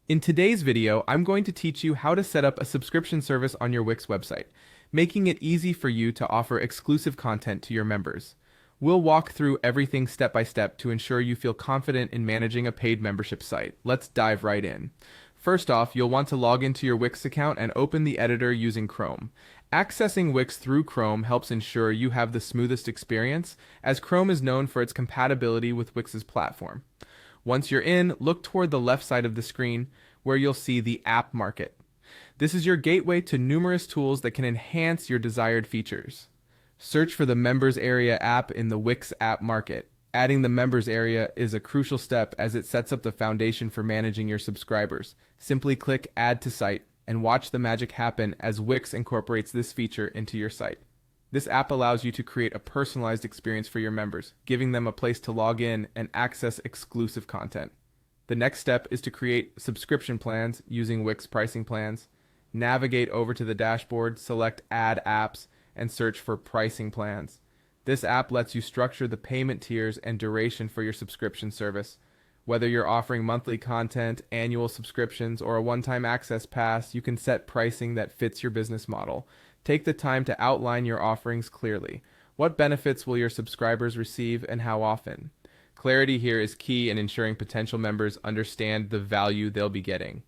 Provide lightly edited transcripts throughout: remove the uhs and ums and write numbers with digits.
In today's video, I'm going to teach you how to set up a subscription service on your Wix website, making it easy for you to offer exclusive content to your members. We'll walk through everything step by step to ensure you feel confident in managing a paid membership site. Let's dive right in. First off, you'll want to log into your Wix account and open the editor using Chrome. Accessing Wix through Chrome helps ensure you have the smoothest experience, as Chrome is known for its compatibility with Wix's platform. Once you're in, look toward the left side of the screen where you'll see the App Market. This is your gateway to numerous tools that can enhance your desired features. Search for the Members Area app in the Wix App Market. Adding the Members Area is a crucial step as it sets up the foundation for managing your subscribers. Simply click Add to Site and watch the magic happen as Wix incorporates this feature into your site. This app allows you to create a personalized experience for your members, giving them a place to log in and access exclusive content. The next step is to create subscription plans using Wix pricing plans. Navigate over to the dashboard, select Add Apps, and search for pricing plans. This app lets you structure the payment tiers and duration for your subscription service. Whether you're offering monthly content, annual subscriptions, or a one-time access pass, you can set pricing that fits your business model. Take the time to outline your offerings clearly. What benefits will your subscribers receive and how often? Clarity here is key in ensuring potential members understand the value they'll be getting.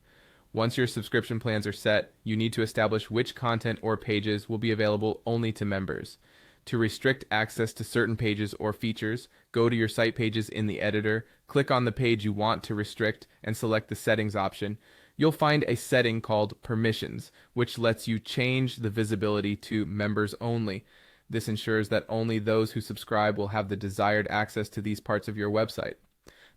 Once your subscription plans are set, you need to establish which content or pages will be available only to members. To restrict access to certain pages or features, go to your site pages in the editor, click on the page you want to restrict, and select the settings option. You'll find a setting called Permissions, which lets you change the visibility to members only. This ensures that only those who subscribe will have the desired access to these parts of your website.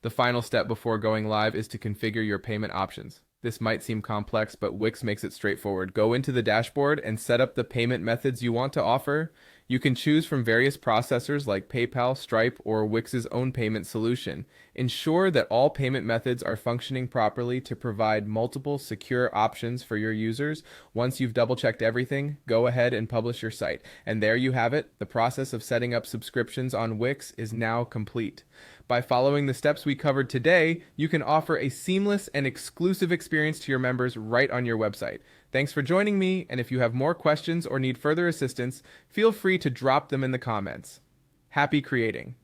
The final step before going live is to configure your payment options. This might seem complex, but Wix makes it straightforward. Go into the dashboard and set up the payment methods you want to offer. You can choose from various processors like PayPal, Stripe, or Wix's own payment solution. Ensure that all payment methods are functioning properly to provide multiple secure options for your users. Once you've double-checked everything, go ahead and publish your site. And there you have it. The process of setting up subscriptions on Wix is now complete. By following the steps we covered today, you can offer a seamless and exclusive experience to your members right on your website. Thanks for joining me, and if you have more questions or need further assistance, feel free to drop them in the comments. Happy creating!